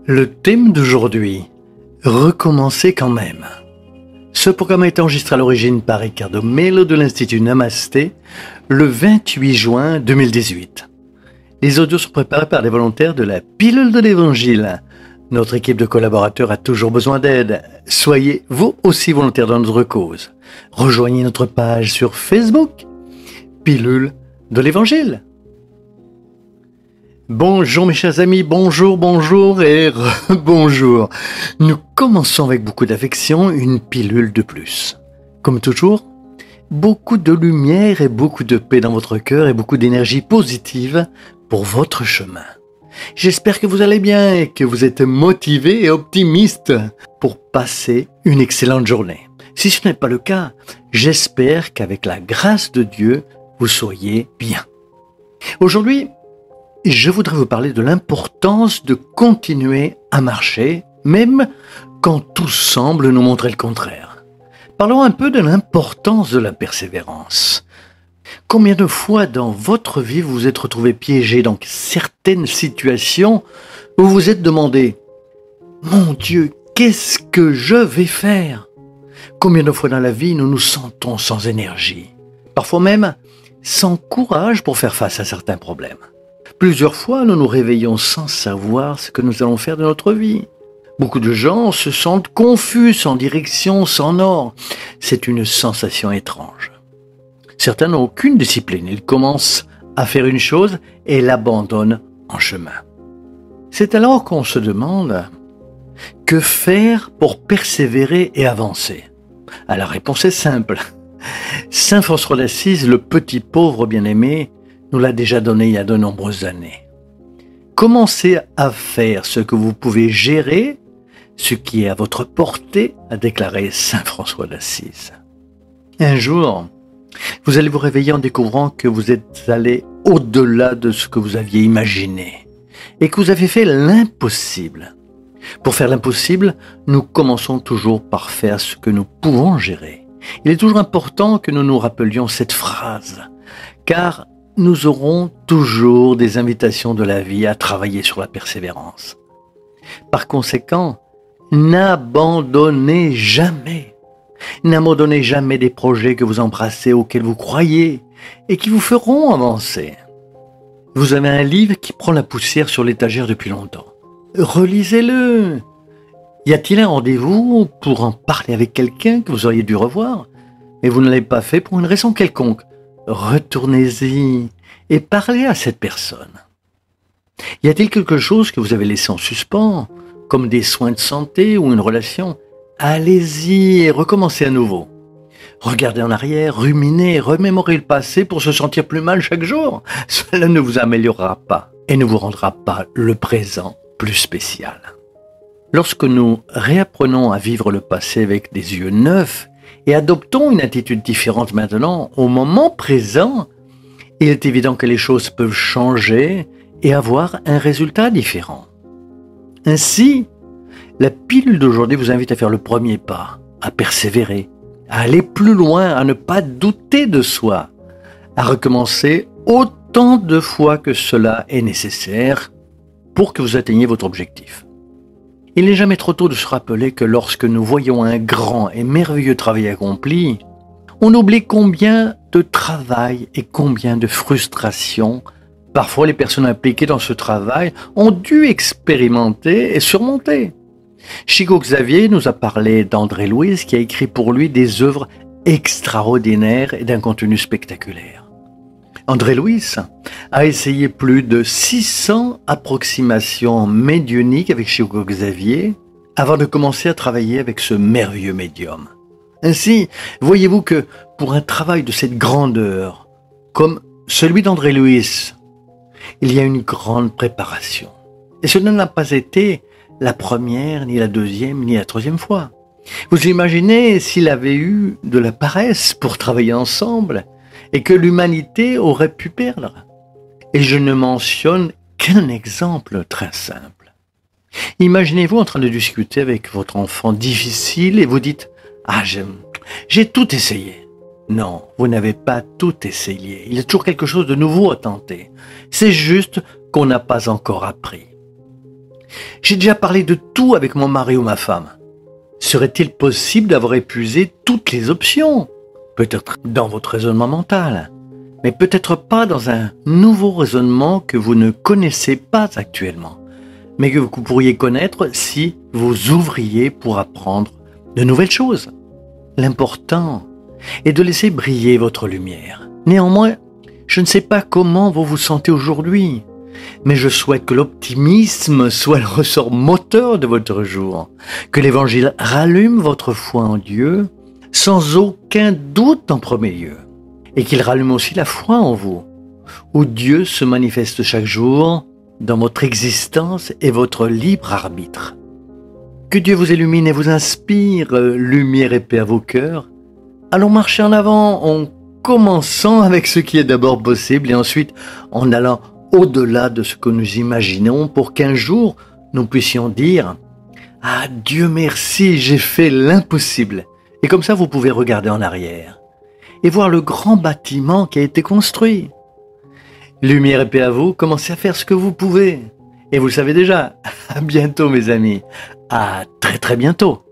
Le thème d'aujourd'hui, recommencer quand même. Ce programme a été enregistré à l'origine par Ricardo Melo de l'Institut Namasté le 28 juin 2018. Les audios sont préparés par des volontaires de la pilule de l'Évangile. Notre équipe de collaborateurs a toujours besoin d'aide. Soyez vous aussi volontaires dans notre cause. Rejoignez notre page sur Facebook, Pilule de l'Évangile. Bonjour mes chers amis, bonjour et bonjour. Nous commençons avec beaucoup d'affection une pilule de plus. Comme toujours, beaucoup de lumière et beaucoup de paix dans votre cœur et beaucoup d'énergie positive pour votre chemin. J'espère que vous allez bien et que vous êtes motivés et optimistes pour passer une excellente journée. Si ce n'est pas le cas, j'espère qu'avec la grâce de Dieu, vous soyez bien. Aujourd'hui, je voudrais vous parler de l'importance de continuer à marcher, même quand tout semble nous montrer le contraire. Parlons un peu de l'importance de la persévérance. Combien de fois dans votre vie vous vous êtes retrouvé piégé dans certaines situations où vous vous êtes demandé « Mon Dieu, qu'est-ce que je vais faire ?» Combien de fois dans la vie nous nous sentons sans énergie, parfois même sans courage pour faire face à certains problèmes. Plusieurs fois, nous nous réveillons sans savoir ce que nous allons faire de notre vie. Beaucoup de gens se sentent confus, sans direction, sans nord. C'est une sensation étrange. Certains n'ont aucune discipline. Ils commencent à faire une chose et l'abandonnent en chemin. C'est alors qu'on se demande que faire pour persévérer et avancer. La réponse est simple. Saint François d'Assise, le petit pauvre bien-aimé, nous l'a déjà donné il y a de nombreuses années. Commencez à faire ce que vous pouvez gérer, ce qui est à votre portée, a déclaré Saint François d'Assise. Un jour, vous allez vous réveiller en découvrant que vous êtes allé au-delà de ce que vous aviez imaginé et que vous avez fait l'impossible. Pour faire l'impossible, nous commençons toujours par faire ce que nous pouvons gérer. Il est toujours important que nous nous rappelions cette phrase, car nous aurons toujours des invitations de la vie à travailler sur la persévérance. Par conséquent, n'abandonnez jamais. N'abandonnez jamais des projets que vous embrassez, auxquels vous croyez et qui vous feront avancer. Vous avez un livre qui prend la poussière sur l'étagère depuis longtemps. Relisez-le. Y a-t-il un rendez-vous pour en parler avec quelqu'un que vous auriez dû revoir, mais vous ne l'avez pas fait pour une raison quelconque? Retournez-y et parlez à cette personne. Y a-t-il quelque chose que vous avez laissé en suspens, comme des soins de santé ou une relation? Allez-y et recommencez à nouveau. Regardez en arrière, ruminez, remémorez le passé pour se sentir plus mal chaque jour. Cela ne vous améliorera pas et ne vous rendra pas le présent plus spécial. Lorsque nous réapprenons à vivre le passé avec des yeux neufs et adoptons une attitude différente maintenant, au moment présent, il est évident que les choses peuvent changer et avoir un résultat différent. Ainsi, la pilule d'aujourd'hui vous invite à faire le premier pas, à persévérer, à aller plus loin, à ne pas douter de soi, à recommencer autant de fois que cela est nécessaire pour que vous atteigniez votre objectif. Il n'est jamais trop tôt de se rappeler que lorsque nous voyons un grand et merveilleux travail accompli, on oublie combien de travail et combien de frustration parfois les personnes impliquées dans ce travail ont dû expérimenter et surmonter. Chico Xavier nous a parlé d'André Louis qui a écrit pour lui des œuvres extraordinaires et d'un contenu spectaculaire. André Louis a essayé plus de 600 approximations médiumniques avec Chico Xavier avant de commencer à travailler avec ce merveilleux médium. Ainsi, voyez-vous que pour un travail de cette grandeur, comme celui d'André Louis, il y a une grande préparation. Et cela n'a pas été la première, ni la deuxième, ni la troisième fois. Vous imaginez s'il avait eu de la paresse pour travailler ensemble et que l'humanité aurait pu perdre. Et je ne mentionne qu'un exemple très simple. Imaginez-vous en train de discuter avec votre enfant difficile et vous dites « Ah, j'ai tout essayé ». Non, vous n'avez pas tout essayé. Il y a toujours quelque chose de nouveau à tenter. C'est juste qu'on n'a pas encore appris. J'ai déjà parlé de tout avec mon mari ou ma femme. Serait-il possible d'avoir épuisé toutes les options? Peut-être dans votre raisonnement mental, mais peut-être pas dans un nouveau raisonnement que vous ne connaissez pas actuellement, mais que vous pourriez connaître si vous ouvriez pour apprendre de nouvelles choses. L'important est de laisser briller votre lumière. Néanmoins, je ne sais pas comment vous vous sentez aujourd'hui, mais je souhaite que l'optimisme soit le ressort moteur de votre jour, que l'Évangile rallume votre foi en Dieu sans aucun doute en premier lieu, et qu'il rallume aussi la foi en vous, où Dieu se manifeste chaque jour dans votre existence et votre libre arbitre. Que Dieu vous illumine et vous inspire lumière et paix à vos cœurs. Allons marcher en avant en commençant avec ce qui est d'abord possible et ensuite en allant au-delà de ce que nous imaginons pour qu'un jour nous puissions dire « Ah Dieu merci, j'ai fait l'impossible ». Et comme ça vous pouvez regarder en arrière et voir le grand bâtiment qui a été construit. Lumière et paix à vous, commencez à faire ce que vous pouvez. Et vous le savez déjà, à bientôt mes amis, à très très bientôt.